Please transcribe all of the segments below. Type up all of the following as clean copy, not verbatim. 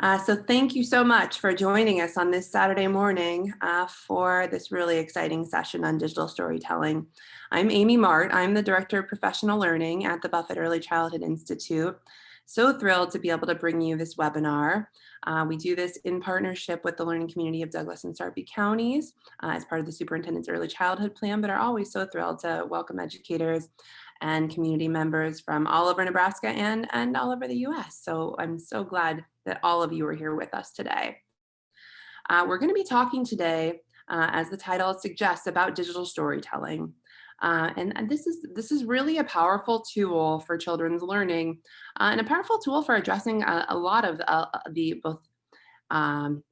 So thank you so much for joining us on this Saturday morning for this really exciting session on digital storytelling. I'm Amy Mart. I'm the Director of Professional Learning at the Buffett Early Childhood Institute. So thrilled to be able to bring you this webinar. We do this in partnership with the learning community of Douglas and Sarpy counties as part of the Superintendent's Early Childhood Plan, but are always so thrilled to welcome educators and community members from all over Nebraska and all over the US. So I'm so glad that all of you are here with us today. We're going to be talking today, as the title suggests, about digital storytelling. And this is really a powerful tool for children's learning and a powerful tool for addressing a lot of the both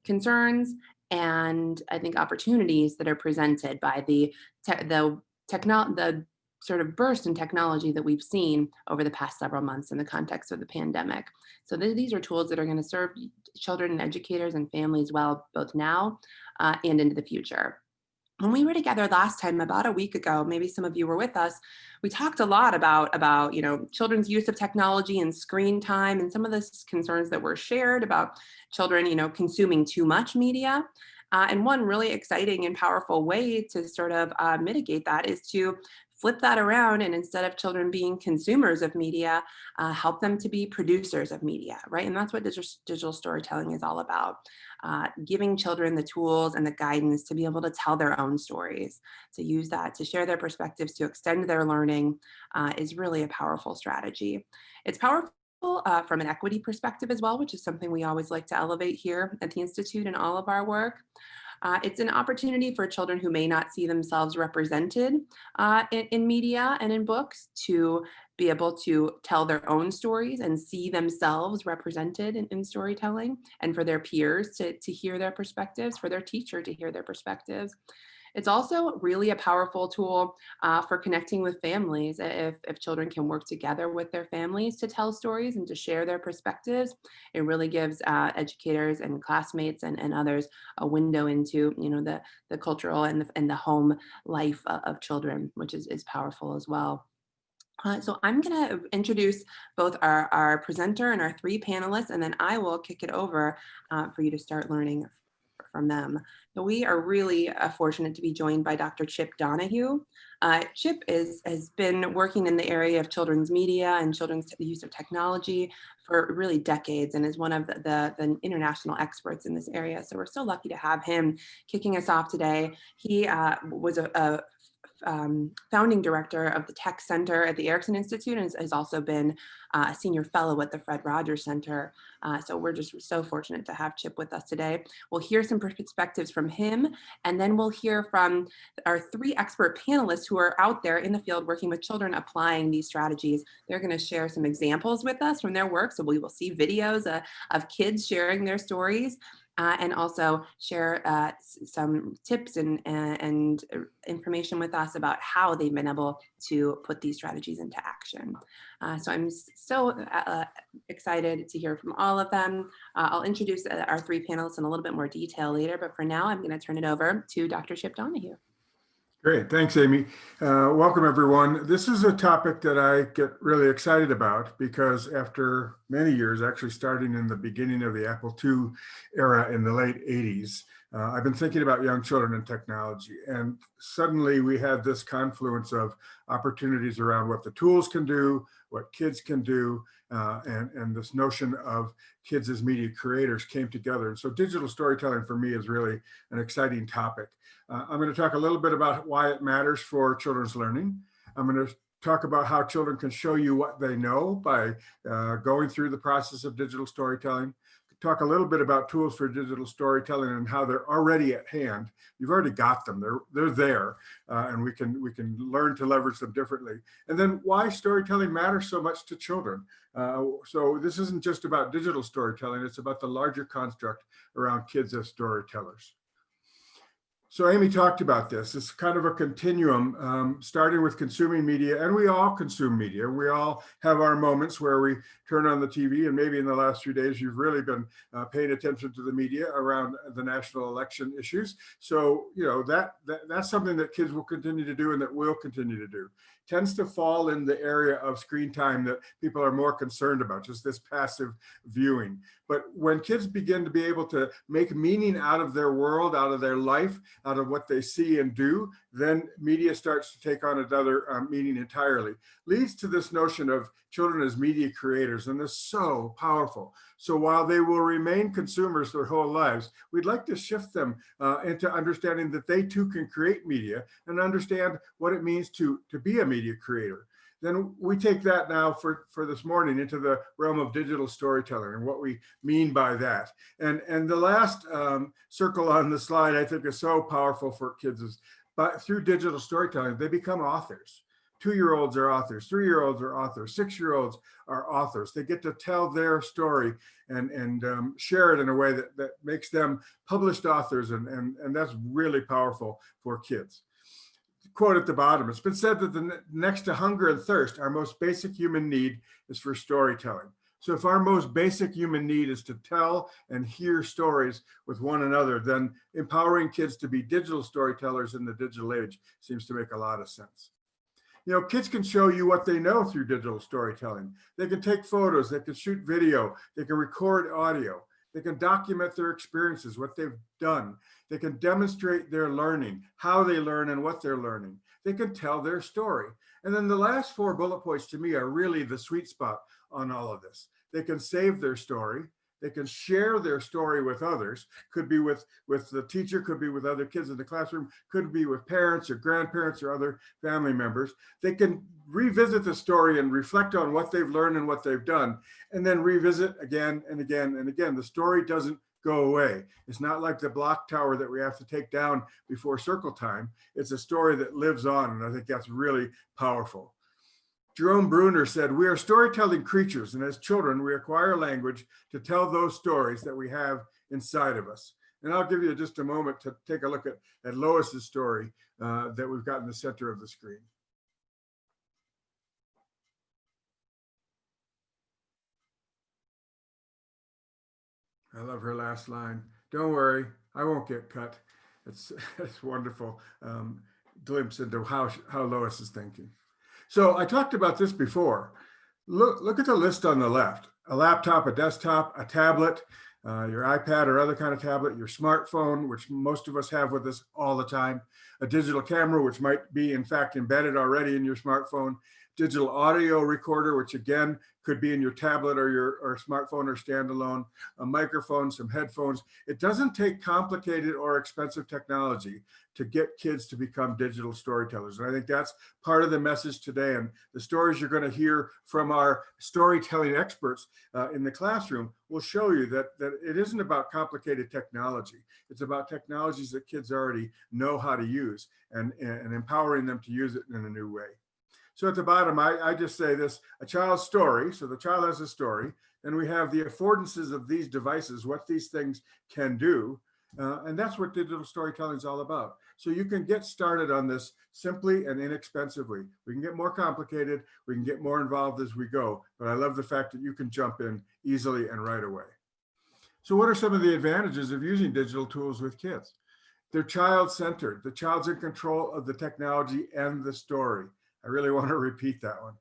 concerns and I think opportunities that are presented by the sort of burst in technology that we've seen over the past several months in the context of the pandemic. So these are tools that are going to serve children and educators and families well, both now and into the future. When we were together last time, about a week ago, maybe some of you were with us, we talked a lot about children's use of technology and screen time and some of the concerns that were shared about children, consuming too much media. And one really exciting and powerful way to sort of mitigate that is to flip that around, and instead of children being consumers of media, help them to be producers of media, right? And that's what digital storytelling is all about. Giving children the tools and the guidance to be able to tell their own stories, to use that, to share their perspectives, to extend their learning is really a powerful strategy. It's powerful from an equity perspective as well, which is something we always like to elevate here at the Institute in all of our work. It's an opportunity for children who may not see themselves represented in media and in books to be able to tell their own stories and see themselves represented in storytelling, and for their peers to hear their perspectives, for their teacher to hear their perspectives. It's also really a powerful tool for connecting with families. If children can work together with their families to tell stories and to share their perspectives, it really gives educators and classmates and others a window into the cultural and the home life of children, which is powerful as well. So I'm going to introduce both our presenter and our three panelists, and then I will kick it over for you to start learning from them. So we are really fortunate to be joined by Dr. Chip Donohue. Chip has been working in the area of children's media and children's use of technology for really decades, and is one of the international experts in this area. So we're so lucky to have him kicking us off today. He was a founding director of the Tech Center at the Erikson Institute, and has also been a senior fellow at the Fred Rogers Center. So we're just so fortunate to have Chip with us today. We'll hear some perspectives from him, and then we'll hear from our three expert panelists who are out there in the field working with children applying these strategies. They're going to share some examples with us from their work. So we will see videos of kids sharing their stories. And also share some tips and information with us about how they've been able to put these strategies into action. So I'm so excited to hear from all of them. I'll introduce our three panelists in a little bit more detail later, but for now, I'm going to turn it over to Dr. Chip Donohue. Great, thanks, Amy. Welcome, everyone. This is a topic that I get really excited about because after many years, actually starting in the beginning of the Apple II era in the late 80s, I've been thinking about young children and technology. And suddenly we had this confluence of opportunities around what the tools can do, what kids can do, and this notion of kids as media creators came together. And so digital storytelling for me is really an exciting topic. I'm going to talk a little bit about why it matters for children's learning. I'm going to talk about how children can show you what they know by going through the process of digital storytelling. Talk a little bit about tools for digital storytelling and how they're already at hand. You've already got them. They're there, and we can learn to leverage them differently. And then why storytelling matters so much to children. So this isn't just about digital storytelling. It's about the larger construct around kids as storytellers. So Amy talked about this. It's kind of a continuum, starting with consuming media, and we all consume media. We all have our moments where we turn on the TV, and maybe in the last few days, you've really been paying attention to the media around the national election issues. So, you know, that's something that kids will continue to do and that we'll continue to do. Tends to fall in the area of screen time that people are more concerned about, just this passive viewing. But when kids begin to be able to make meaning out of their world, out of their life, out of what they see and do, then media starts to take on another meaning entirely. Leads to this notion of children as media creators, and this is so powerful. So while they will remain consumers their whole lives, we'd like to shift them into understanding that they too can create media and understand what it means to be a media creator. Then we take that now for this morning into the realm of digital storytelling and what we mean by that. And the last circle on the slide I think is so powerful for kids is, but through digital storytelling, they become authors. 2-year-olds are authors, 3-year-olds are authors, 6-year-olds are authors. They get to tell their story and share it in a way that makes them published authors, and that's really powerful for kids. Quote at the bottom, it's been said that the next to hunger and thirst, our most basic human need is for storytelling. So if our most basic human need is to tell and hear stories with one another, then empowering kids to be digital storytellers in the digital age seems to make a lot of sense. You know, kids can show you what they know through digital storytelling. They can take photos, they can shoot video, they can record audio, they can document their experiences, what they've done. They can demonstrate their learning, how they learn and what they're learning. They can tell their story. And then the last 4 bullet points to me are really the sweet spot on all of this. They can save their story. They can share their story with others. Could be with the teacher, could be with other kids in the classroom, could be with parents or grandparents or other family members. They can revisit the story and reflect on what they've learned and what they've done, and then revisit again and again and again. The story doesn't go away. It's not like the block tower that we have to take down before circle time. It's a story that lives on, and I think that's really powerful. Jerome Bruner said, "We are storytelling creatures, and as children, we acquire language to tell those stories that we have inside of us." And I'll give you just a moment to take a look at Lois's story that we've got in the center of the screen. I love her last line. "Don't worry, I won't get cut." It's wonderful glimpse into how Lois is thinking. So I talked about this before. Look at the list on the left: a laptop, a desktop, a tablet, your iPad or other kind of tablet, your smartphone, which most of us have with us all the time, a digital camera, which might be in fact embedded already in your smartphone, digital audio recorder, which again could be in your tablet or your smartphone or standalone, a microphone, some headphones. It doesn't take complicated or expensive technology to get kids to become digital storytellers. And I think that's part of the message today. And the stories you're going to hear from our storytelling experts in the classroom will show you that it isn't about complicated technology. It's about technologies that kids already know how to use and empowering them to use it in a new way. So at the bottom, I just say this: a child's story. So the child has a story. Then we have the affordances of these devices, what these things can do. And that's what digital storytelling is all about. So you can get started on this simply and inexpensively. We can get more complicated. We can get more involved as we go. But I love the fact that you can jump in easily and right away. So what are some of the advantages of using digital tools with kids? They're child-centered. The child's in control of the technology and the story. I really want to repeat that one.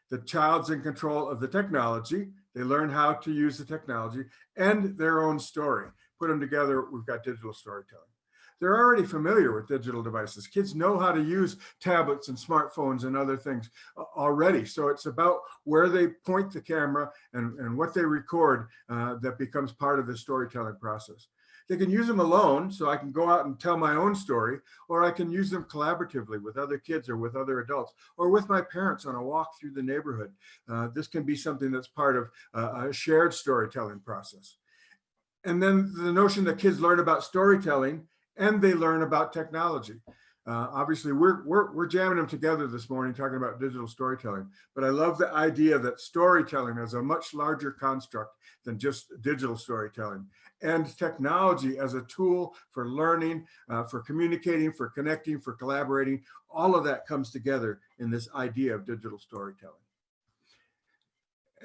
The child's in control of the technology. They learn how to use the technology and their own story. Put them together, we've got digital storytelling. They're already familiar with digital devices. Kids know how to use tablets and smartphones and other things already. So it's about where they point the camera and what they record that becomes part of the storytelling process. They can use them alone, so I can go out and tell my own story, or I can use them collaboratively with other kids or with other adults, or with my parents on a walk through the neighborhood. This can be something that's part of a shared storytelling process. And then the notion that kids learn about storytelling and they learn about technology. Obviously, we're jamming them together this morning, talking about digital storytelling. But I love the idea that storytelling is a much larger construct than just digital storytelling, and technology as a tool for learning, for communicating, for connecting, for collaborating. All of that comes together in this idea of digital storytelling.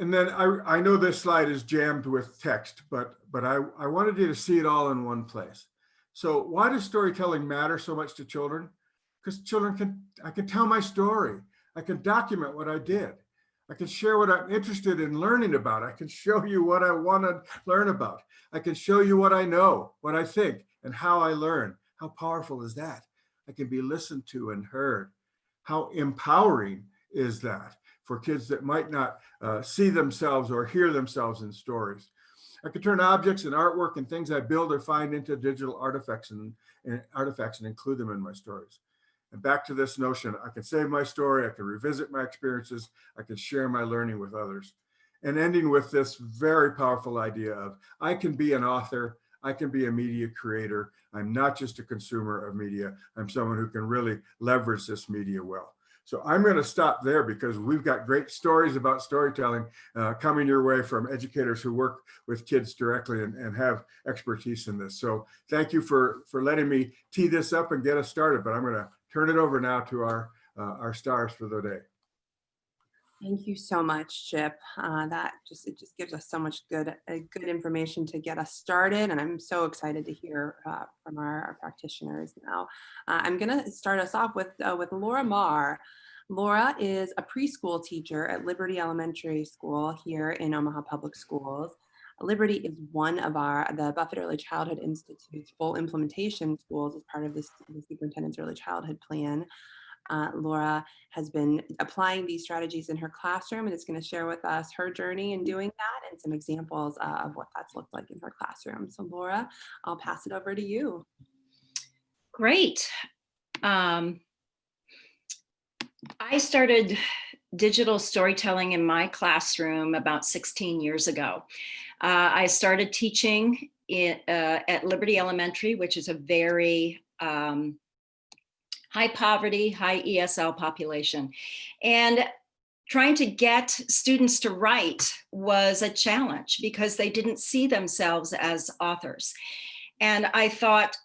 And then I know this slide is jammed with text, but I wanted you to see it all in one place. So why does storytelling matter so much to children? Because I can tell my story. I can document what I did. I can share what I'm interested in learning about. I can show you what I want to learn about. I can show you what I know, what I think, and how I learn. How powerful is that? I can be listened to and heard. How empowering is that for kids that might not see themselves or hear themselves in stories? I could turn objects and artwork and things I build or find into digital artifacts and include them in my stories. And back to this notion, I can save my story, I can revisit my experiences, I can share my learning with others. And ending with this very powerful idea of I can be an author, I can be a media creator. I'm not just a consumer of media. I'm someone who can really leverage this media well. So I'm going to stop there because we've got great stories about storytelling coming your way from educators who work with kids directly and have expertise in this. So thank you for letting me tee this up and get us started. But I'm going to turn it over now to our stars for the day. Thank you so much, Chip. It just gives us so much good information to get us started, and I'm so excited to hear from our practitioners now. I'm going to start us off with Laura Marr. Laura is a preschool teacher at Liberty Elementary School here in Omaha Public Schools. Liberty is one of the Buffett Early Childhood Institute's full implementation schools as part of the superintendent's early childhood plan. Laura has been applying these strategies in her classroom and is going to share with us her journey in doing that and some examples of what that's looked like in her classroom. So Laura, I'll pass it over to you. Great. I started digital storytelling in my classroom about 16 years ago. I started teaching at Liberty Elementary, which is a very high poverty, high ESL population. And trying to get students to write was a challenge because they didn't see themselves as authors. And I thought,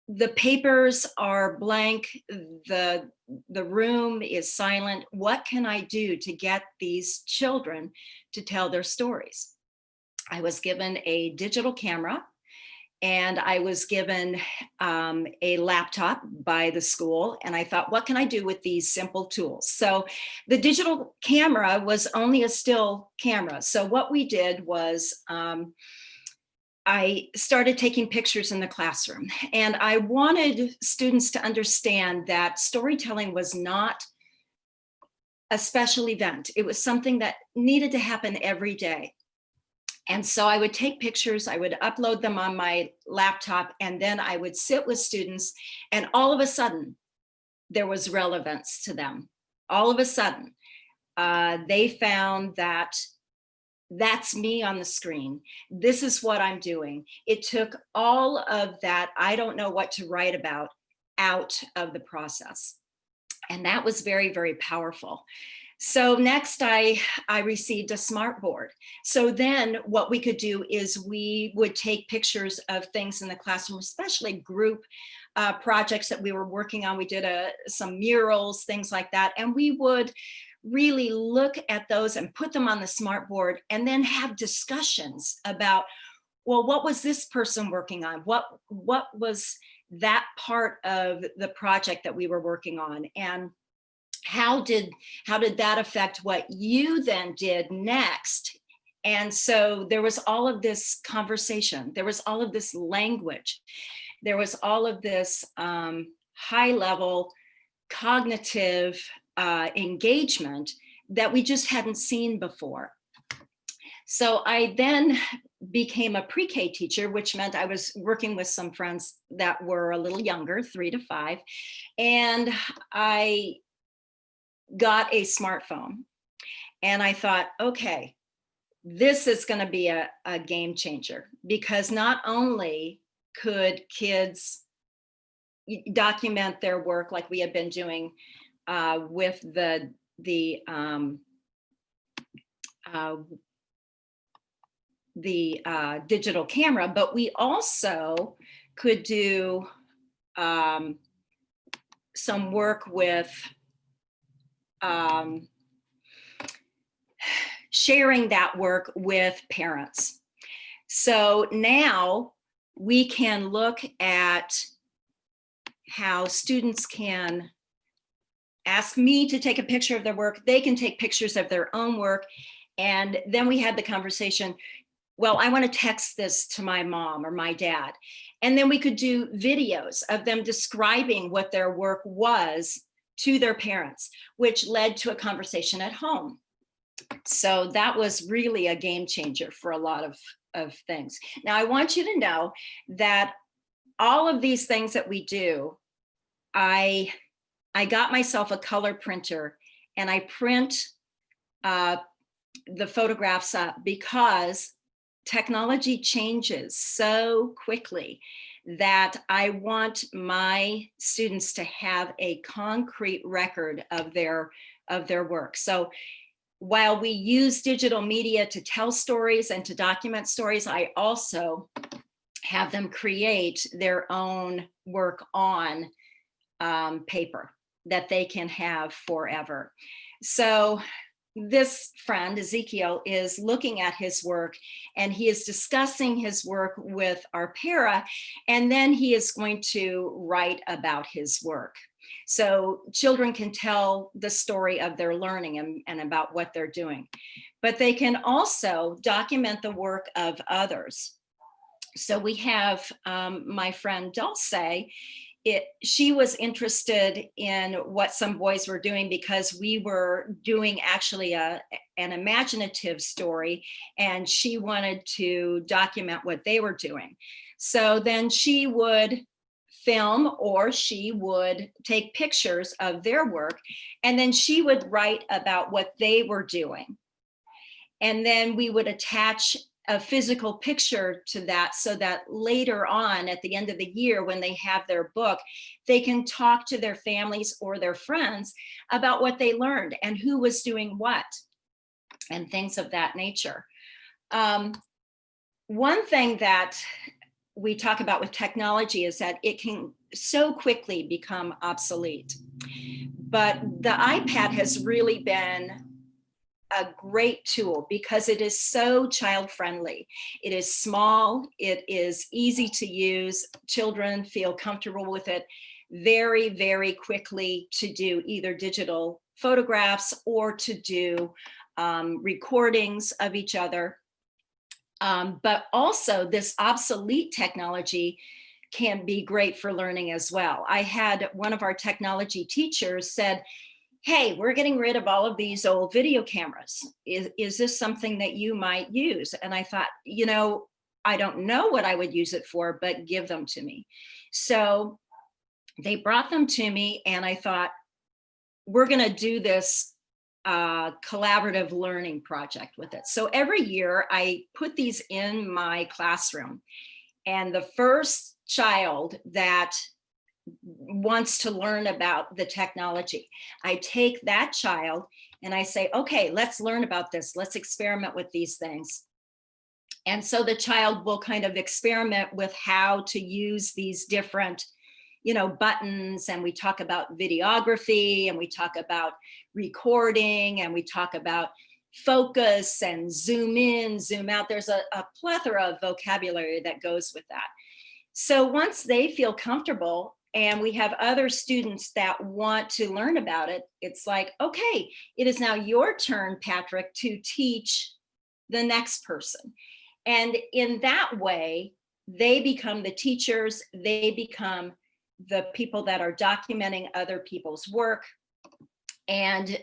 the papers are blank, the room is silent. What can I do to get these children to tell their stories? I was given a digital camera, and I was given a laptop by the school, and I thought, what can I do with these simple tools? So the digital camera was only a still camera. So what we did was I started taking pictures in the classroom, and I wanted students to understand that storytelling was not a special event. It was something that needed to happen every day. And so I would take pictures, I would upload them on my laptop, and then I would sit with students, and all of a sudden, there was relevance to them. All of a sudden, they found that that's me on the screen. This is what I'm doing. It took all of that, I don't know what to write about, out of the process. And that was very, very powerful. So next I received a smart board. So then what we could do is we would take pictures of things in the classroom, especially group projects that we were working on. We did some murals, things like that. And we would really look at those and put them on the smart board and then have discussions about, well, what was this person working on? What was that part of the project that we were working on? And how did that affect what you then did next? And so there was all of this conversation, there was all of this language, there was all of this high level cognitive engagement that we just hadn't seen before. So I then became a pre-K teacher, which meant I was working with some friends that were a little younger, 3 to 5, and I got a smartphone, and I thought, okay, this is going to be a game changer, because not only could kids document their work like we have been doing with the digital camera, but we also could do some work with sharing that work with parents. So now we can look at how students can ask me to take a picture of their work. They can take pictures of their own work. And then we had the conversation, well, I want to text this to my mom or my dad. And then we could do videos of them describing what their work was to their parents, which led to a conversation at home. So that was really a game changer for a lot of things. Now, I want you to know that all of these things that we do, I got myself a color printer and I print the photographs up because technology changes so quickly that I want my students to have a concrete record of their work. So while we use digital media to tell stories and to document stories, I also have them create their own work on paper that they can have forever. So this friend, Ezekiel, is looking at his work and he is discussing his work with our para, and then he is going to write about his work. So children can tell the story of their learning and about what they're doing, but they can also document the work of others. So we have my friend Dulce. She was interested in what some boys were doing because we were doing actually an imaginative story, and she wanted to document what they were doing. So then she would film or she would take pictures of their work, and then she would write about what they were doing. And then we would attach a physical picture to that so that later on at the end of the year when they have their book, they can talk to their families or their friends about what they learned and who was doing what and things of that nature. One thing that we talk about with technology is that it can so quickly become obsolete. But the iPad has really been a great tool because it is so child friendly. It is small, it is easy to use. Children feel comfortable with it very, very quickly to do either digital photographs or to do recordings of each other. But also this obsolete technology can be great for learning as well. I had one of our technology teachers said, hey, we're getting rid of all of these old video cameras. Is this something that you might use? And I thought, I don't know what I would use it for, but give them to me. So they brought them to me and I thought, we're gonna do this collaborative learning project with it. So every year I put these in my classroom, and the first child that wants to learn about the technology, I take that child and I say, okay, let's learn about this. Let's experiment with these things. And so the child will kind of experiment with how to use these different, buttons. And we talk about videography, and we talk about recording, and we talk about focus and zoom in, zoom out. There's a plethora of vocabulary that goes with that. So once they feel comfortable, and we have other students that want to learn about it, it's like, okay, it is now your turn, Patrick, to teach the next person. And in that way, they become the teachers, they become the people that are documenting other people's work. And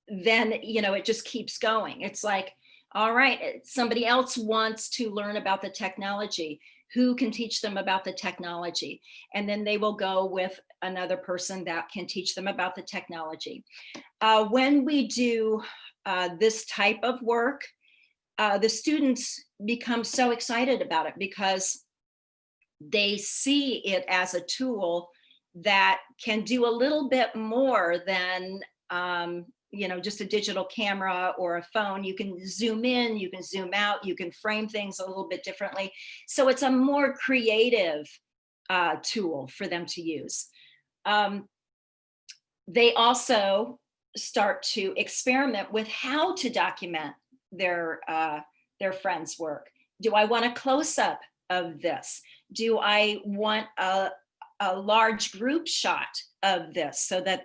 then, it just keeps going. It's like, all right, somebody else wants to learn about the technology. Who can teach them about the technology? And then they will go with another person that can teach them about the technology. When we do this type of work, the students become so excited about it because they see it as a tool that can do a little bit more than just a digital camera or a phone. You can zoom in, you can zoom out, you can frame things a little bit differently. So it's a more creative tool for them to use. They also start to experiment with how to document their friends' work. Do I want a close-up of this? Do I want a large group shot of this so that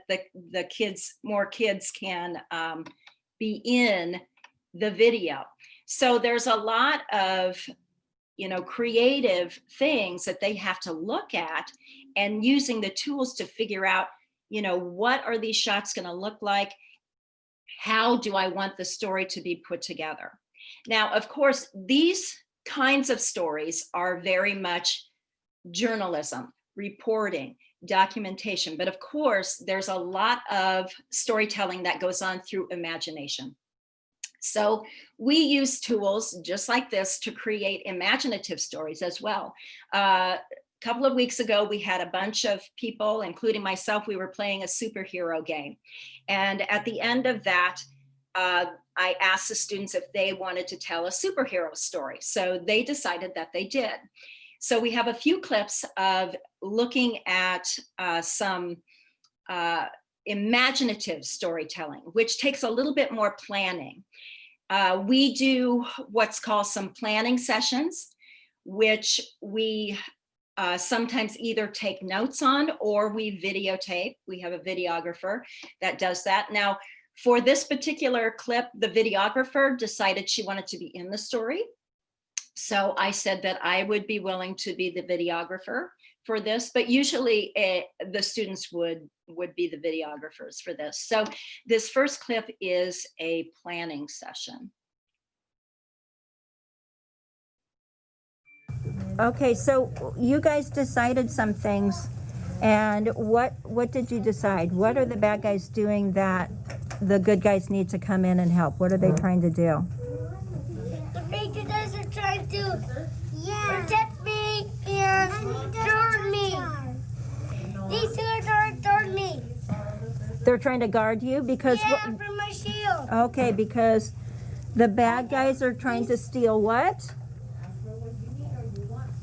more kids can be in the video? So there's a lot of creative things that they have to look at, and using the tools to figure out, what are these shots going to look like? How do I want the story to be put together? Now, of course, these kinds of stories are very much journalism, reporting, documentation. But of course, there's a lot of storytelling that goes on through imagination. So we use tools just like this to create imaginative stories as well. A couple of weeks ago, we had a bunch of people, including myself, we were playing a superhero game. And at the end of that, I asked the students if they wanted to tell a superhero story. So they decided that they did. So we have a few clips of looking at some imaginative storytelling, which takes a little bit more planning. We do what's called some planning sessions, which we sometimes either take notes on or we videotape. We have a videographer that does that. Now, for this particular clip, the videographer decided she wanted to be in the story. So I said that I would be willing to be the videographer for this, but usually the students would be the videographers for this. So this first clip is a planning session. Okay, so you guys decided some things, and what did you decide? What are the bad guys doing that the good guys need to come in and help? What are they trying to do? The bad guys are trying to protect me and guard me. These two are trying to guard me. They're trying to guard you because from my shield. Okay, because the bad guys are trying to steal what?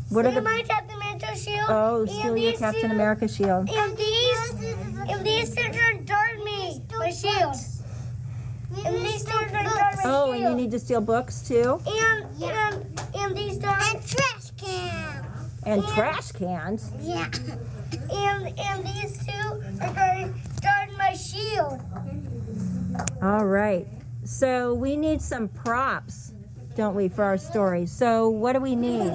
What are my Captain America shield. Oh, steal your Captain America shield. And these two are trying to guard me. My shield. And these two are trying to guard my shield. And you need to steal books too? And these two and trash cans. And trash cans? Yeah. And these two are going to guard my shield. All right. So we need some props, don't we, for our story? So what do we need?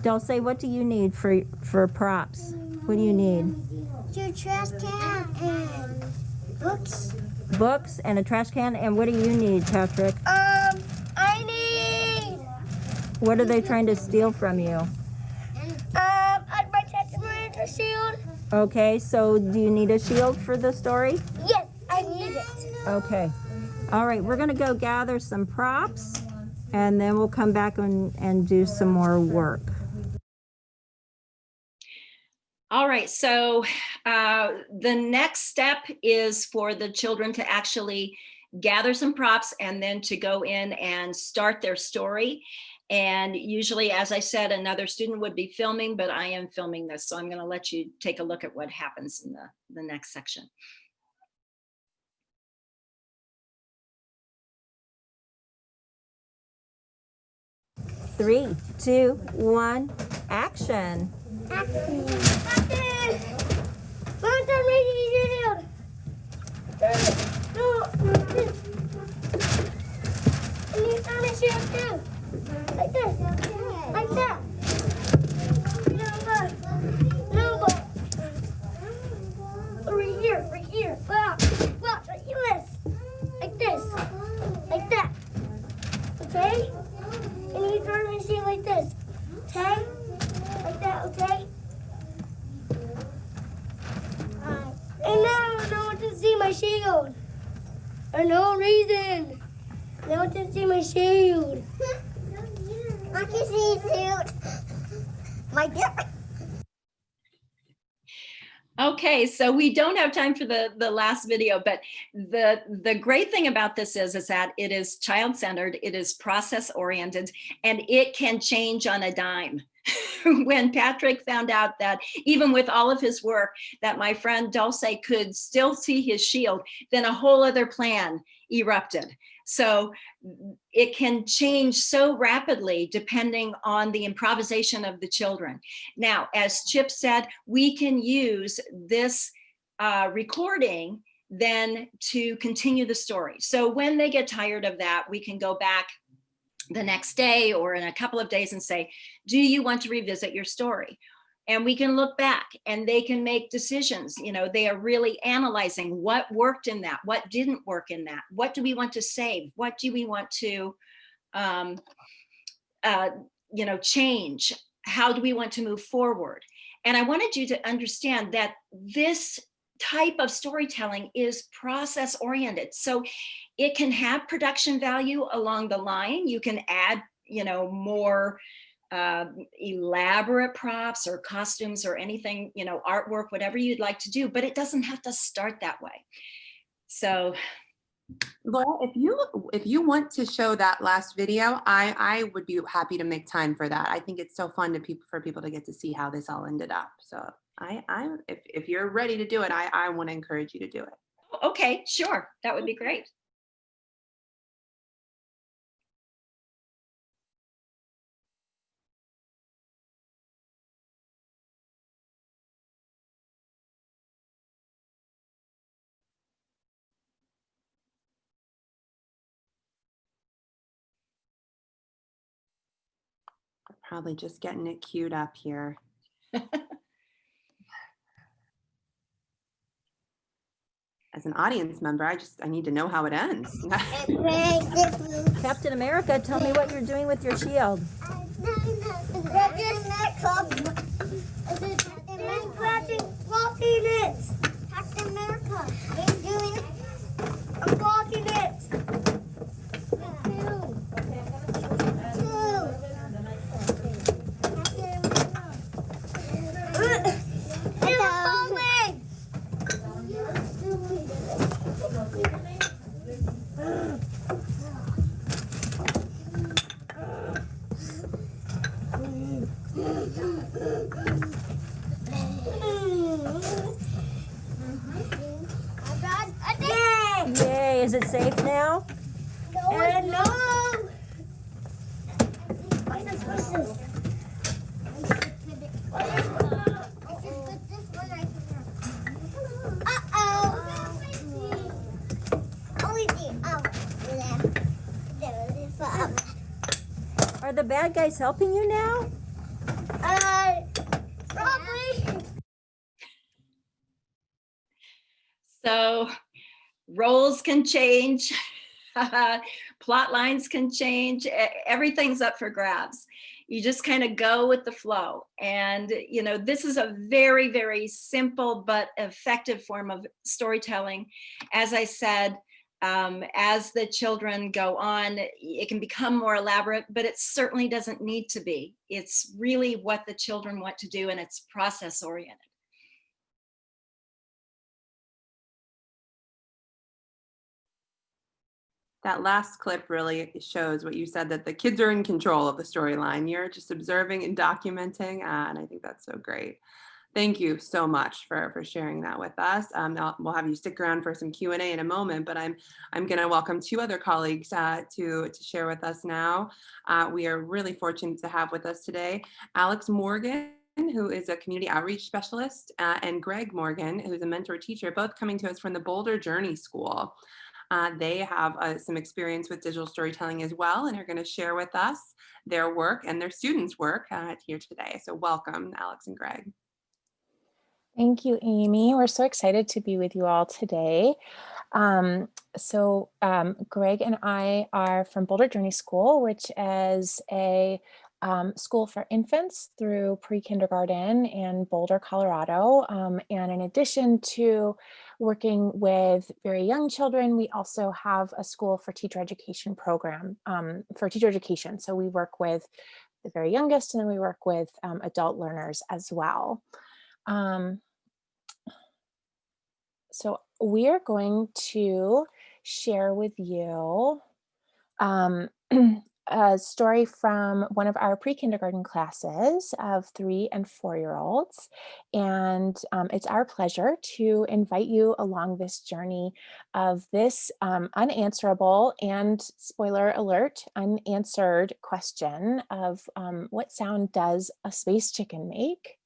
Dulce, what do you need for props? What do you need? Two trash can and books. Books and a trash can. And what do you need, Patrick? I need. What are they trying to steal from you? My Captain America shield. Okay, so do you need a shield for the story? Yes, I need it. Okay. All right, we're gonna go gather some props, and then we'll come back and do some more work. All right, so the next step is for the children to actually gather some props and then to go in and start their story. And usually, as I said, another student would be filming, but I am filming this. So I'm gonna let you take a look at what happens in the next section. Three, 2, 1, action. Action. Long time making shield. No. And you turn my shield too. Like this. Like that. No. Right here. Wow. Like this. Like this. Like that. Okay? And you turn my shield like this. Okay? Like that, okay? And now no one can see my shield. For no reason. No one can see my shield. I can see his shield. My dear. Okay, so we don't have time for the last video, but the great thing about this is that it is child-centered, it is process-oriented, and it can change on a dime. When Patrick found out that even with all of his work, that my friend Dulce could still see his shield, then a whole other plan erupted. So it can change so rapidly depending on the improvisation of the children. Now, as Chip said, we can use this recording then to continue the story. So when they get tired of that, we can go back the next day or in a couple of days and say, do you want to revisit your story? And we can look back and they can make decisions. You know, they are really analyzing what worked in that, what didn't work in that, what do we want to save, what do we want to change, how do we want to move forward. And I wanted you to understand that this type of storytelling is process oriented. So it can have production value along the line. You can add, more elaborate props or costumes or anything, artwork, whatever you'd like to do, but it doesn't have to start that way. So Laura, if you want to show that last video, I would be happy to make time for that. I think it's so fun for people to get to see how this all ended up. So if you're ready to do it, I want to encourage you to do it. Okay, sure, that would be great. Probably just getting it queued up here. As an audience member, I need to know how it ends. Captain America, tell me what you're doing with your shield. Captain America, I'm blocking it. Yay, is it safe now? No. Are the bad guys helping you now? Probably. So roles can change, plot lines can change, everything's up for grabs. You just kind of go with the flow. And, this is a very, very simple but effective form of storytelling. As I said, as the children go on, it can become more elaborate, but it certainly doesn't need to be. It's really what the children want to do, and it's process oriented. That last clip really shows what you said, that the kids are in control of the storyline. You're just observing and documenting, and I think that's so great. Thank you so much for sharing that with us. We'll have you stick around for some Q&A in a moment, but I'm going to welcome two other colleagues to share with us now. We are really fortunate to have with us today Alex Morgan, who is a community outreach specialist, and Greg Morgan, who's a mentor teacher, both coming to us from the Boulder Journey School. They have some experience with digital storytelling as well, and are going to share with us their work and their students' work here today. So welcome, Alex and Greg. Thank you, Amy. We're so excited to be with you all today. Greg and I are from Boulder Journey School, which is a school for infants through pre-kindergarten in Boulder, Colorado. And in addition to working with very young children, we also have a school for teacher education program for teacher education. So we work with the very youngest, and then we work with adult learners as well. So we are going to share with you a story from one of our pre-kindergarten classes of 3 and 4-year-olds. And it's our pleasure to invite you along this journey of this unanswerable and, spoiler alert, unanswered question of what sound does a space chicken make?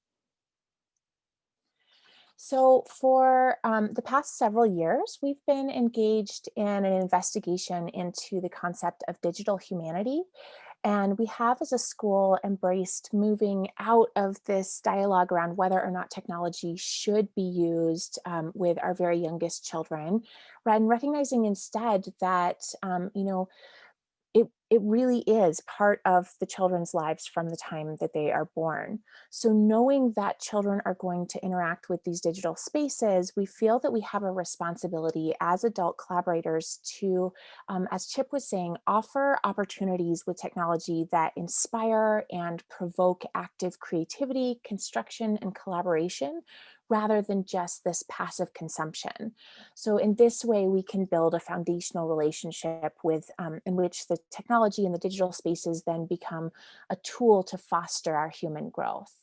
So for the past several years, we've been engaged in an investigation into the concept of digital humanity. And we have, as a school, embraced moving out of this dialogue around whether or not technology should be used with our very youngest children, and recognizing instead that, it really is part of the children's lives from the time that they are born. So knowing that children are going to interact with these digital spaces, we feel that we have a responsibility as adult collaborators to, as Chip was saying, offer opportunities with technology that inspire and provoke active creativity, construction, and collaboration, rather than just this passive consumption. So in this way, we can build a foundational relationship with, in which the technology and the digital spaces then become a tool to foster our human growth.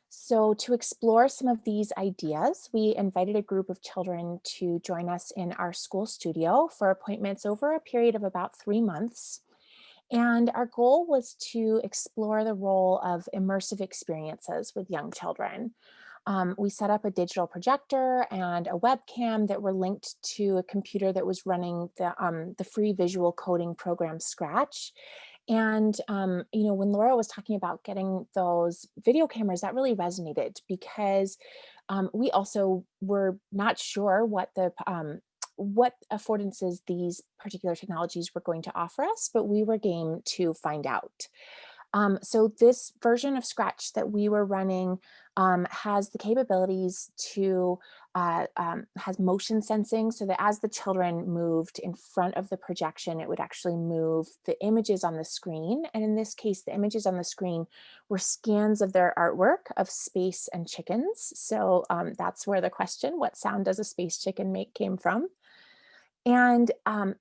So to explore some of these ideas, we invited a group of children to join us in our school studio for appointments over a period of about 3 months. And our goal was to explore the role of immersive experiences with young children. We set up a digital projector and a webcam that were linked to a computer that was running the free visual coding program Scratch. And, when Laura was talking about getting those video cameras, that really resonated because we also were not sure what affordances these particular technologies were going to offer us, but we were game to find out. So this version of Scratch that we were running has the capabilities to, has motion sensing, so that as the children moved in front of the projection, it would actually move the images on the screen. And in this case, the images on the screen were scans of their artwork of space and chickens. So that's where the question, what sound does a space chicken make, came from. And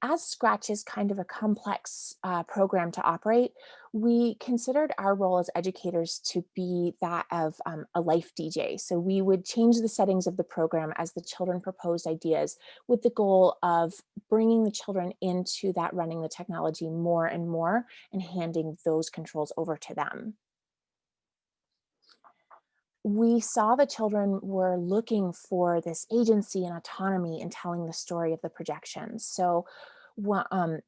as Scratch is kind of a complex program to operate, we considered our role as educators to be that of a life DJ. So we would change the settings of the program as the children proposed ideas, with the goal of bringing the children into that running the technology more and more and handing those controls over to them. We saw the children were looking for this agency and autonomy in telling the story of the projections. So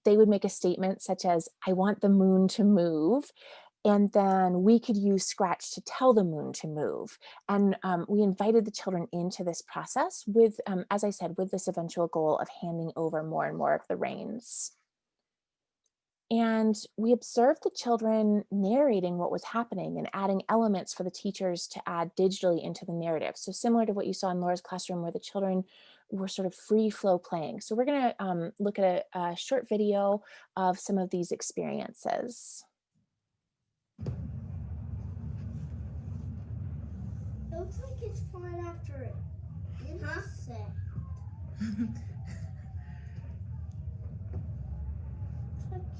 they would make a statement such as, "I want the moon to move." And then we could use Scratch to tell the moon to move. And we invited the children into this process with, as I said, with this eventual goal of handing over more and more of the reins. And we observed the children narrating what was happening and adding elements for the teachers to add digitally into the narrative. So similar to what you saw in Laura's classroom, where the children were sort of free flow playing. So we're going to look at a short video of some of these experiences. It looks like it's flying after it. Insect.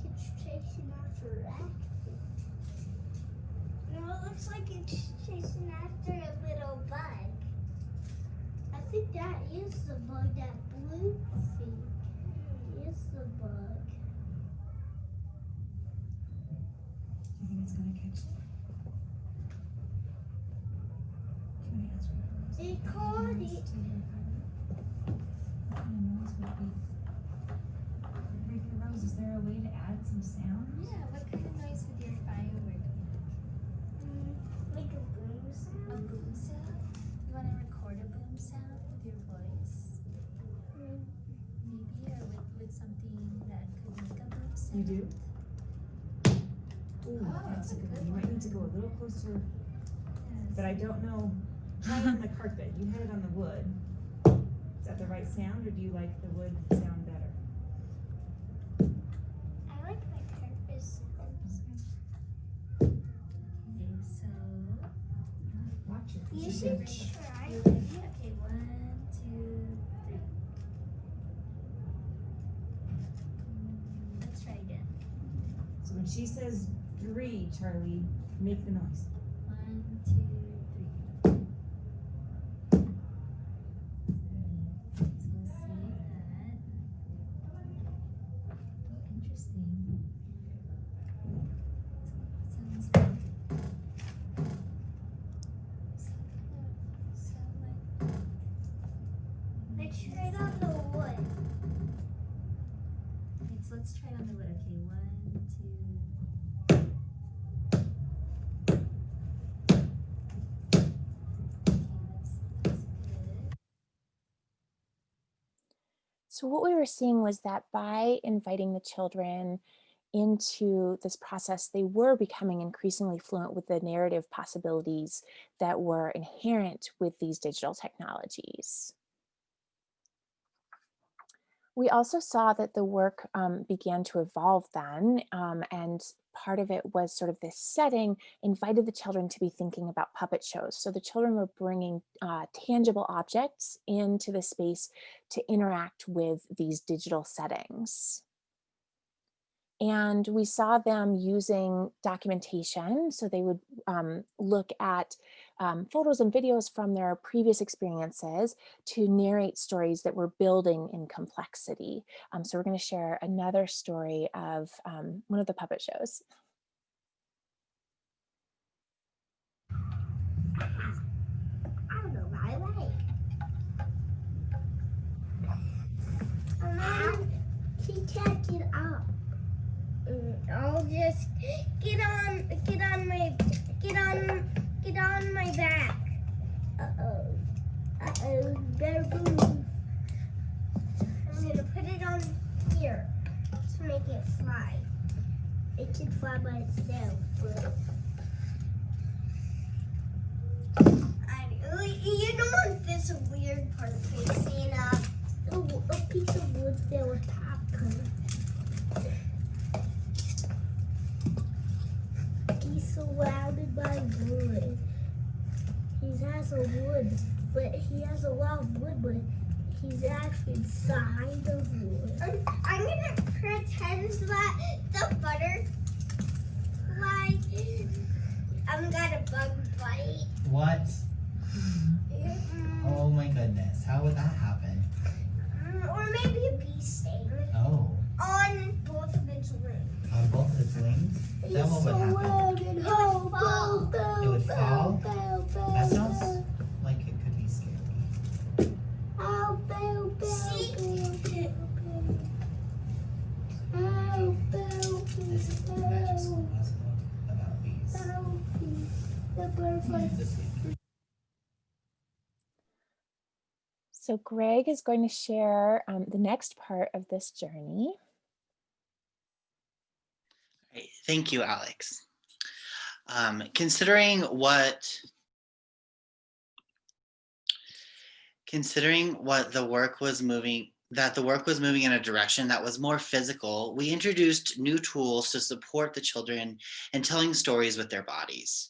It's chasing after that. No, it looks like it's chasing after a little bug. I think that is the bug, that blue thing. Is the bug. You think it's gonna catch it? It caught it. Rose, is there a way to add some sound? Yeah, what kind of noise would your firework make? Like a boom sound. A boom sound? You want to record a boom sound with your voice? Maybe, or with something that could make a boom sound? You do? Ooh, that's a good one. You might need to go a little closer, but I don't know. Try it on the carpet. You had it on the wood. Is that the right sound, or do you like the wood sound better? I like my carpet sounds. she said, Try. You ready? Okay, 1, 2, 3. Let's try again. So when she says 3, Charlie, make the noise. 1, 2, 3. So we'll see that. Interesting. Sounds like. let's try it on the wood. Okay, so let's try it on the wood. Okay, 1, 2. Okay, that's good. So what we were seeing was that by inviting the children into this process, they were becoming increasingly fluent with the narrative possibilities that were inherent with these digital technologies. We also saw that the work began to evolve then, and part of it was sort of this setting invited the children to be thinking about puppet shows. So the children were bringing tangible objects into the space to interact with these digital settings. And we saw them using documentation. So they would look at photos and videos from their previous experiences to narrate stories that were building in complexity. So we're going to share another story of one of the puppet shows. I don't know my way. She can't get up. I'll just get on my back. Better move. I'm gonna put it on here to make it fly. It can fly by itself. You don't want this weird part facing a piece of wood there with popcorn. He's surrounded by wood. He has a wood, but he has a lot of wood, but he's actually inside of wood. I'm gonna pretend that the butterfly got a bug bite. What? Oh my goodness, how would that happen? Or maybe a bee sting. Oh, On both of its wings. on both of its wings? Then what would happen? It would fall. It would fall? That sounds like it could be scary. See? This is the Magic School Bus book about bees. The butterflies. So Greg is going to share the next part of this journey. Great. Thank you, Alex. Considering what the work was moving in a direction that was more physical, we introduced new tools to support the children in telling stories with their bodies.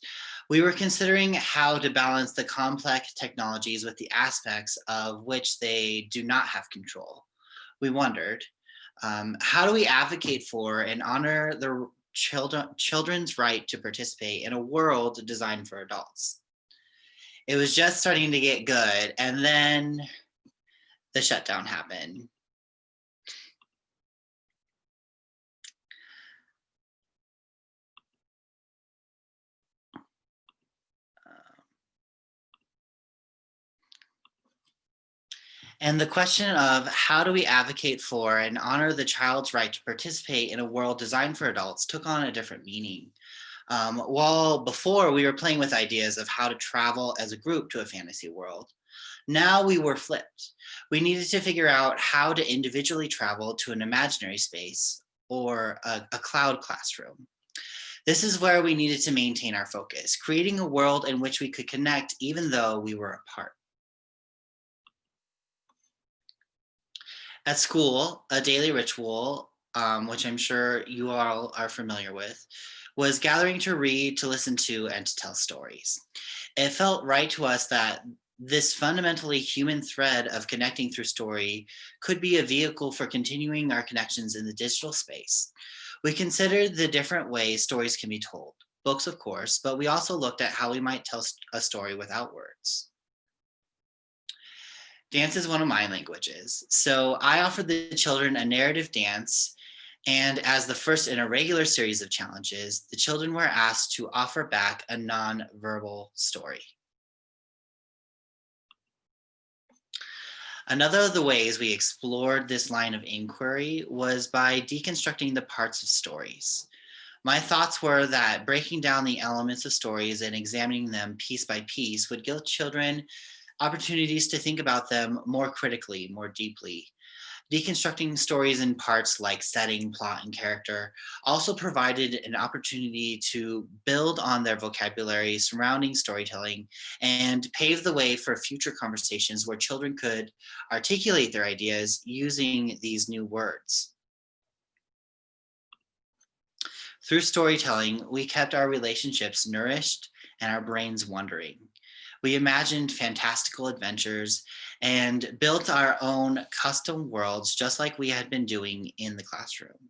We were considering how to balance the complex technologies with the aspects of which they do not have control. We wondered, how do we advocate for and honor the children's right to participate in a world designed for adults? It was just starting to get good, and then the shutdown happened. And the question of how do we advocate for and honor the child's right to participate in a world designed for adults took on a different meaning. While before we were playing with ideas of how to travel as a group to a fantasy world, now we were flipped. We needed to figure out how to individually travel to an imaginary space or a cloud classroom. This is where we needed to maintain our focus, creating a world in which we could connect even though we were apart. At school, a daily ritual, which I'm sure you all are familiar with, was gathering to read, to listen to, and to tell stories. It felt right to us that this fundamentally human thread of connecting through story could be a vehicle for continuing our connections in the digital space. We considered the different ways stories can be told, books of course, but we also looked at how we might tell a story without words. Dance is one of my languages, so I offered the children a narrative dance, and as the first in a regular series of challenges, the children were asked to offer back a non-verbal story. Another of the ways we explored this line of inquiry was by deconstructing the parts of stories. My thoughts were that breaking down the elements of stories and examining them piece by piece would give children opportunities to think about them more critically, more deeply. Deconstructing stories in parts like setting, plot, and character also provided an opportunity to build on their vocabulary surrounding storytelling and pave the way for future conversations where children could articulate their ideas using these new words. Through storytelling, we kept our relationships nourished and our brains wondering. We imagined fantastical adventures and built our own custom worlds, just like we had been doing in the classroom.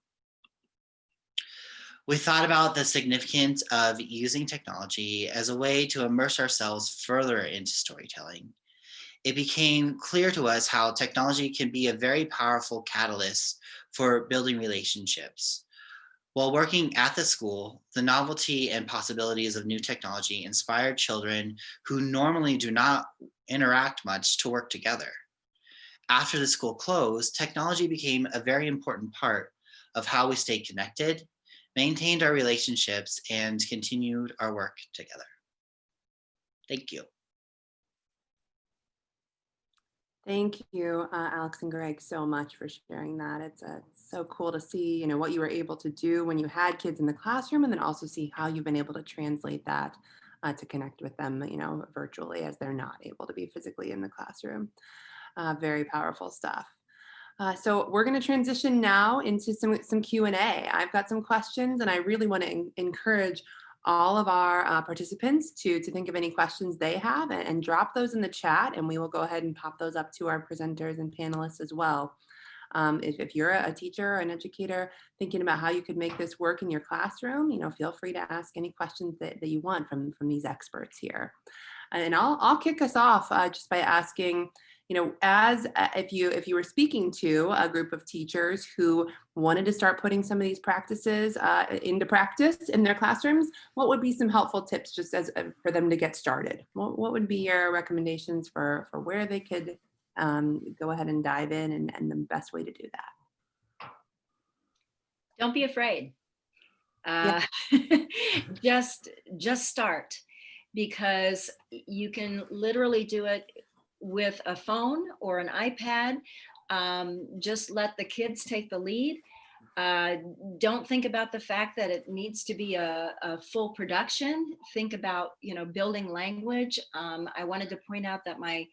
We thought about the significance of using technology as a way to immerse ourselves further into storytelling. It became clear to us how technology can be a very powerful catalyst for building relationships. While working at the school, the novelty and possibilities of new technology inspired children who normally do not interact much to work together. After the school closed, technology became a very important part of how we stayed connected, maintained our relationships, and continued our work together. Thank you. Thank you, Alex and Greg, so much for sharing that. It's so cool to see, what you were able to do when you had kids in the classroom, and then also see how you've been able to translate that to connect with them, virtually as they're not able to be physically in the classroom. Very powerful stuff. So we're going to transition now into some Q&A. I've got some questions, and I really want to encourage all of our participants to think of any questions they have and drop those in the chat, and we will go ahead and pop those up to our presenters and panelists as well. If you're a teacher or an educator thinking about how you could make this work in your classroom, feel free to ask any questions that you want from these experts here. And I'll kick us off just by asking, as if you were speaking to a group of teachers who wanted to start putting some of these practices into practice in their classrooms, what would be some helpful tips just as for them to get started? What would be your recommendations for where they could go ahead and dive in and the best way to do that? Don't be afraid. Yeah. Just start, because you can literally do it with a phone or an iPad. Just let the kids take the lead. Don't think about the fact that it needs to be a full production. Think about, building language. I wanted to point out that my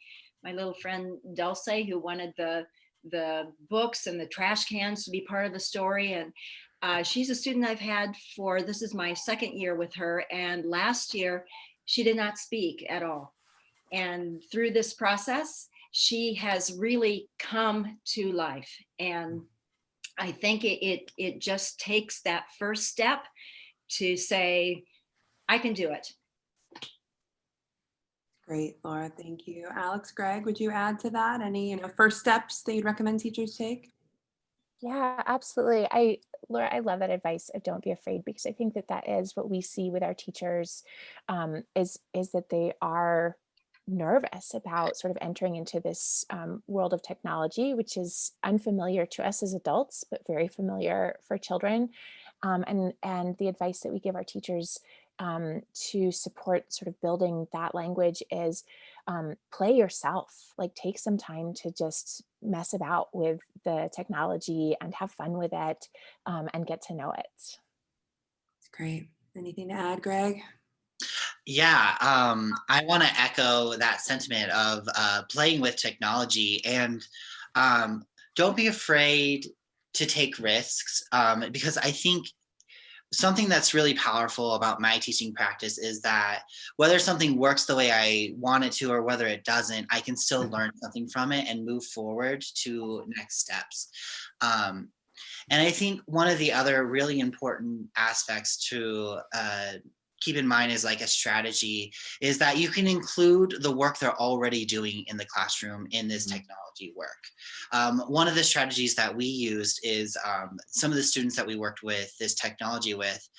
little friend Dulce, who wanted the books and the trash cans to be part of the story, and she's a student I've had this is my second year with her, and last year she did not speak at all. And through this process, she has really come to life. And I think it just takes that first step to say, I can do it. Great, Laura, thank you. Alex, Greg, would you add to that? Any, first steps that you'd recommend teachers take? Yeah, absolutely. Laura, I love that advice of don't be afraid, because I think that is what we see with our teachers, is that they are nervous about sort of entering into this world of technology, which is unfamiliar to us as adults, but very familiar for children. And the advice that we give our teachers to support sort of building that language is play yourself, like take some time to just mess about with the technology and have fun with it and get to know it. That's great. Anything to add, Greg? Yeah, I want to echo that sentiment of playing with technology, and don't be afraid to take risks, because I think something that's really powerful about my teaching practice is that whether something works the way I want it to or whether it doesn't, I can still learn something from it and move forward to next steps. And I think one of the other really important aspects to keep in mind is like a strategy is that you can include the work they're already doing in the classroom in this technology work. One of the strategies that we used is some of the students that we worked with this technology with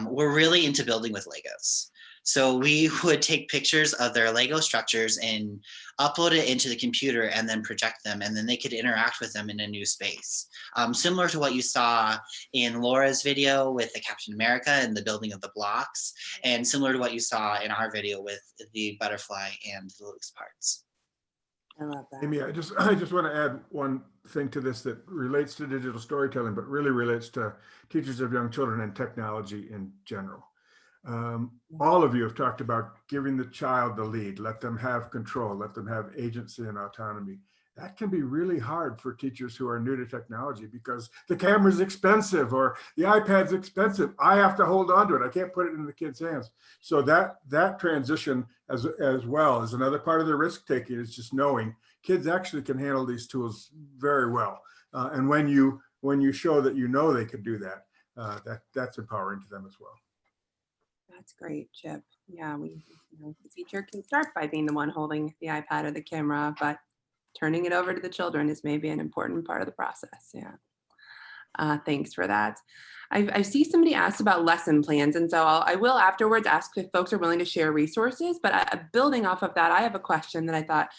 were really into building with Legos. So we would take pictures of their Lego structures and upload it into the computer and then project them, and then they could interact with them in a new space. Similar to what you saw in Laura's video with the Captain America and the building of the blocks, and similar to what you saw in our video with the butterfly and the loose parts. I love that. Amy, I just want to add one thing to this that relates to digital storytelling, but really relates to teachers of young children and technology in general. All of you have talked about giving the child the lead, let them have control, let them have agency and autonomy. That can be really hard for teachers who are new to technology because the camera's expensive or the iPad's expensive. I have to hold on to it. I can't put it in the kids' hands. So that transition as well is another part of the risk taking, is just knowing kids actually can handle these tools very well. And when you show that you know they can do that, that's empowering to them as well. That's great, Chip. Yeah, the teacher can start by being the one holding the iPad or the camera, but turning it over to the children is maybe an important part of the process. Yeah. Thanks for that. I see somebody asked about lesson plans, and so I will afterwards ask if folks are willing to share resources, but building off of that, I have a question that I thought,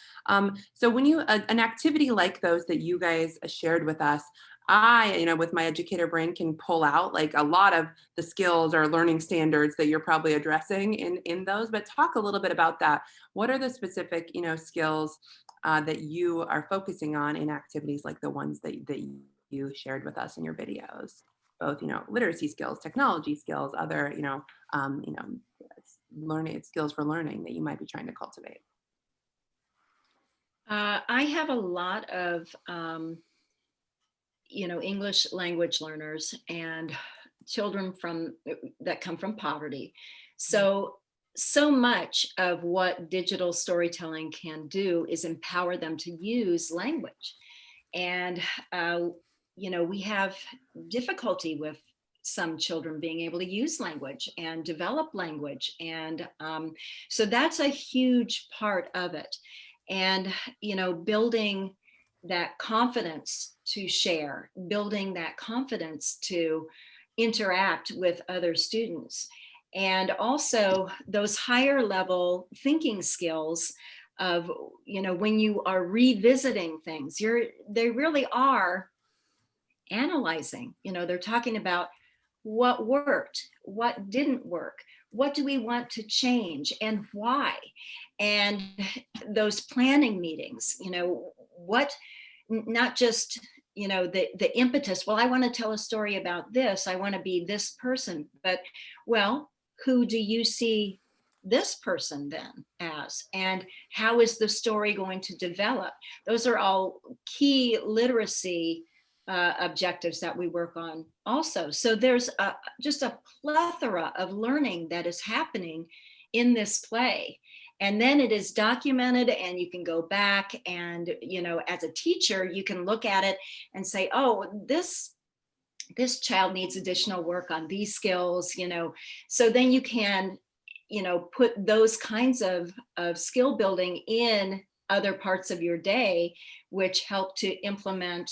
so when an activity like those that you guys shared with us, I, with my educator brain, can pull out like a lot of the skills or learning standards that you're probably addressing in those, but talk a little bit about that. What are the specific, skills that you are focusing on in activities like the ones that you shared with us in your videos? Both, literacy skills, technology skills, other, learning skills for learning that you might be trying to cultivate. I have a lot of English language learners and children that come from poverty. So much of what digital storytelling can do is empower them to use language. And, we have difficulty with some children being able to use language and develop language. And so that's a huge part of it. And, building that confidence to share, building that confidence to interact with other students. And also those higher level thinking skills of, when you are revisiting things, they really are analyzing, they're talking about what worked, what didn't work, what do we want to change and why? And those planning meetings, what, not just, the impetus, well, I want to tell a story about this, I want to be this person, but well, who do you see this person then as, and how is the story going to develop? Those are all key literacy objectives that we work on also. So there's just a plethora of learning that is happening in this play. And then it is documented, and you can go back and, as a teacher, you can look at it and say, oh, this child needs additional work on these skills, so then you can, put those kinds of skill building in other parts of your day, which help to implement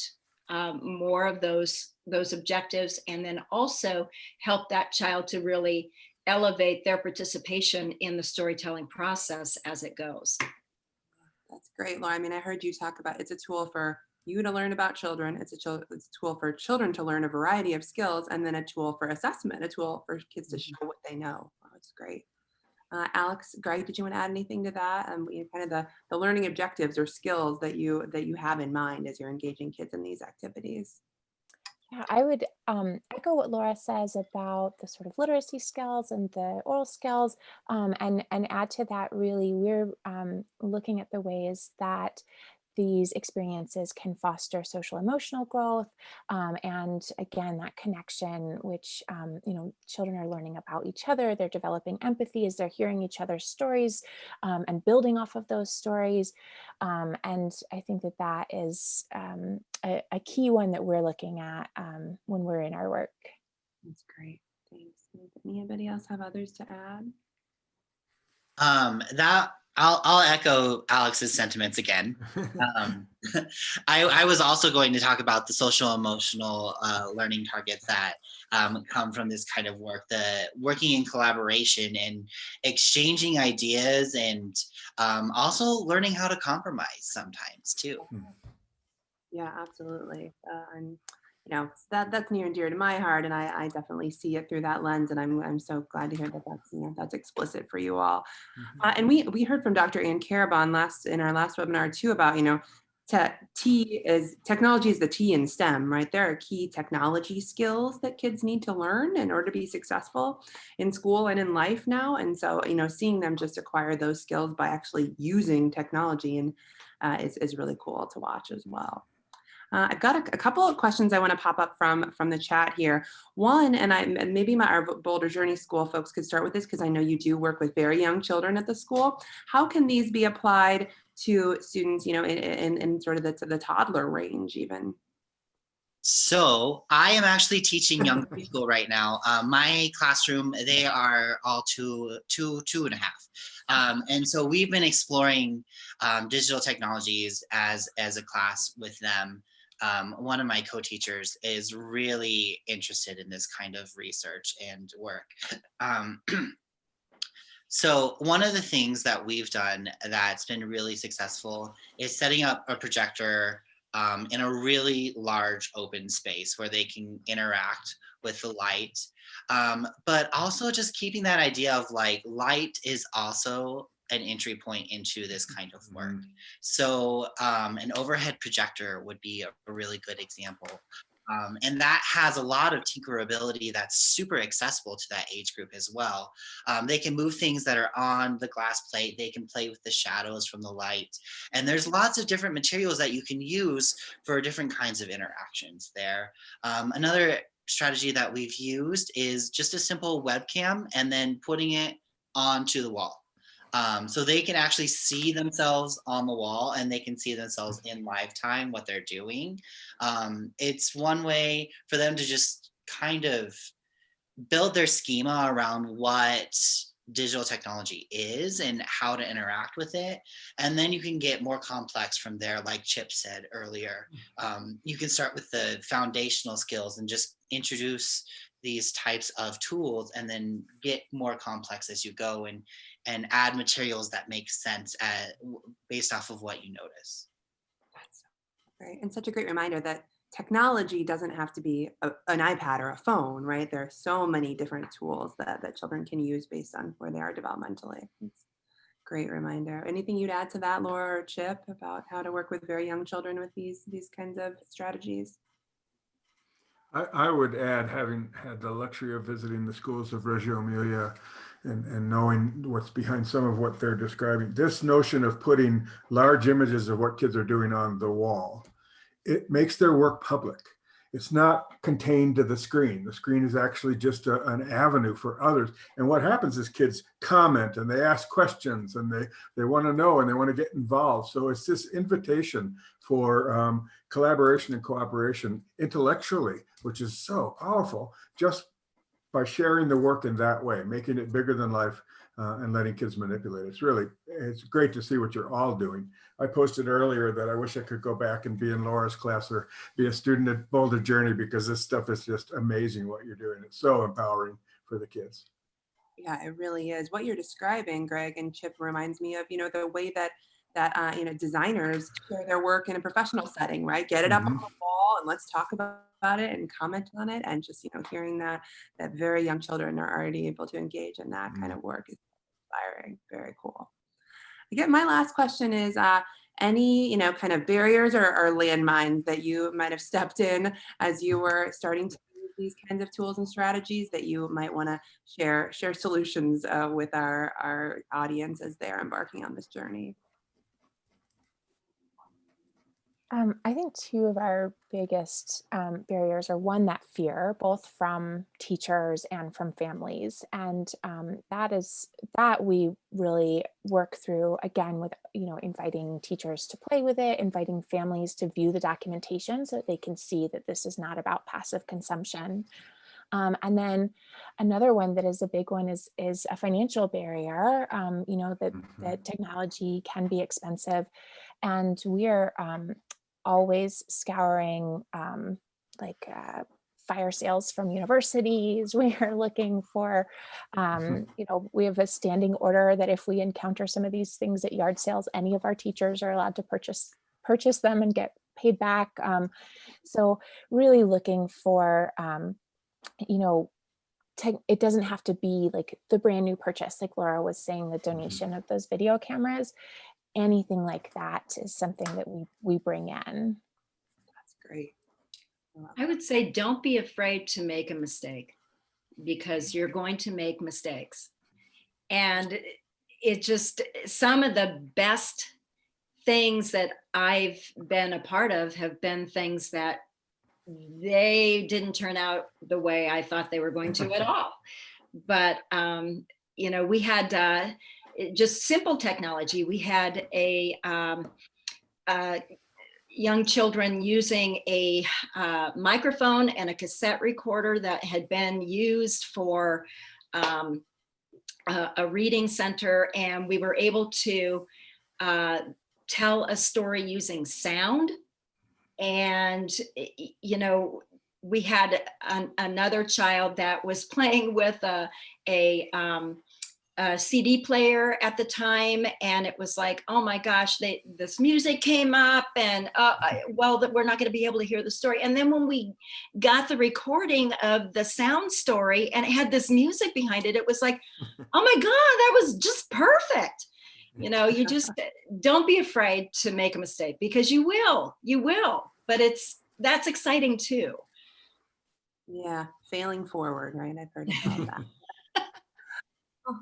more of those objectives, and then also help that child to really elevate their participation in the storytelling process as it goes. That's great, Laura. I mean, I heard you talk about it's a tool for you to learn about children. It's a tool for children to learn a variety of skills, and then a tool for assessment, a tool for kids to show what they know. Oh, that's great. Alex, Greg, did you want to add anything to that? Kind of the learning objectives or skills that you have in mind as you're engaging kids in these activities. Yeah, I would echo what Laura says about the sort of literacy skills and the oral skills, and add to that, really, we're looking at the ways that these experiences can foster social emotional growth, and again, that connection, which, children are learning about each other, they're developing empathy as they're hearing each other's stories, and building off of those stories. And I think that that is a key one that we're looking at when we're in our work. That's great. Thanks. Anybody else have others to add? That I'll echo Alex's sentiments again. I was also going to talk about the social emotional learning targets that come from this kind of work, the working in collaboration and exchanging ideas, and also learning how to compromise sometimes too. Yeah, absolutely. And that's near and dear to my heart, and I definitely see it through that lens, and I'm so glad to hear that that's explicit for you all. And we heard from Dr. Ann Carabon in our last webinar too about technology is the T in STEM, right? There are key technology skills that kids need to learn in order to be successful in school and in life now. And so seeing them just acquire those skills by actually using technology and is really cool to watch as well. I've got a couple of questions I want to pop up from the chat here. One, and maybe our Boulder Journey School folks could start with this, because I know you do work with very young children at the school. How can these be applied to students, in sort of the toddler range even? So I am actually teaching young preschool right now. My classroom, they are all two and a half. And so we've been exploring digital technologies as a class with them. One of my co-teachers is really interested in this kind of research and work. So one of the things that we've done that's been really successful is setting up a projector in a really large open space where they can interact with the light, but also just keeping that idea of like light is also an entry point into this kind of work. So an overhead projector would be a really good example. And that has a lot of tinkerability that's super accessible to that age group as well. They can move things that are on the glass plate. They can play with the shadows from the light. And there's lots of different materials that you can use for different kinds of interactions there. Another strategy that we've used is just a simple webcam and then putting it onto the wall. So they can actually see themselves on the wall and they can see themselves in live time, what they're doing. It's one way for them to just kind of build their schema around what digital technology is and how to interact with it. And then you can get more complex from there, like Chip said earlier. You can start with the foundational skills and just introduce these types of tools and then get more complex as you go and add materials that make sense based off of what you notice. That's great. And such a great reminder that technology doesn't have to be an iPad or a phone, right? There are so many different tools that children can use based on where they are developmentally. It's a great reminder. Anything you'd add to that, Laura or Chip, about how to work with very young children with these kinds of strategies? I would add, having had the luxury of visiting the schools of Reggio Emilia and knowing what's behind some of what they're describing, this notion of putting large images of what kids are doing on the wall, it makes their work public. It's not contained to the screen. The screen is actually just an avenue for others. And what happens is kids comment and they ask questions and they want to know and they want to get involved. So it's this invitation for collaboration and cooperation intellectually, which is so powerful, just by sharing the work in that way, making it bigger than life and letting kids manipulate it. It's great to see what you're all doing. I posted earlier that I wish I could go back and be in Laura's class or be a student at Boulder Journey, because this stuff is just amazing what you're doing. It's so empowering for the kids. Yeah, it really is. What you're describing, Greg and Chip, reminds me of, the way that designers share their work in a professional setting, right? Get it up on the wall and let's talk about it and comment on it. And just, hearing that very young children are already able to engage in that kind of work is inspiring. Very cool. Again, my last question is, any, kind of barriers or landmines that you might have stepped in as you were starting to use these kinds of tools and strategies that you might want to share solutions with our audience as they're embarking on this journey? I think two of our biggest barriers are one, that fear, both from teachers and from families. And that we really work through again with, inviting teachers to play with it, inviting families to view the documentation so that they can see that this is not about passive consumption. And then another one that is a big one is a financial barrier, that technology can be expensive. And we're always scouring fire sales from universities. We are looking for, we have a standing order that if we encounter some of these things at yard sales, any of our teachers are allowed to purchase them and get paid back. So really looking for, it doesn't have to be like the brand new purchase, like Laura was saying, the donation of those video cameras. Anything like that is something that we bring in. That's great. I would say don't be afraid to make a mistake, because you're going to make mistakes. And it just, some of the best things that I've been a part of have been things that they didn't turn out the way I thought they were going to at all. But, we had just simple technology. We had young children using a microphone and a cassette recorder that had been used for a reading center. And we were able to tell a story using sound. And, we had another child that was playing with a CD player at the time, and it was like, oh my gosh, this music came up, and we're not going to be able to hear the story. And then when we got the recording of the sound story and it had this music behind it, it was like, oh my God, that was just perfect. You just don't be afraid to make a mistake, because you will, but that's exciting too. Yeah, failing forward, right? I've heard about that.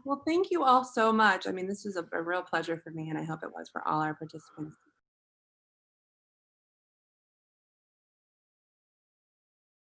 Well, thank you all so much. I mean, this was a real pleasure for me, and I hope it was for all our participants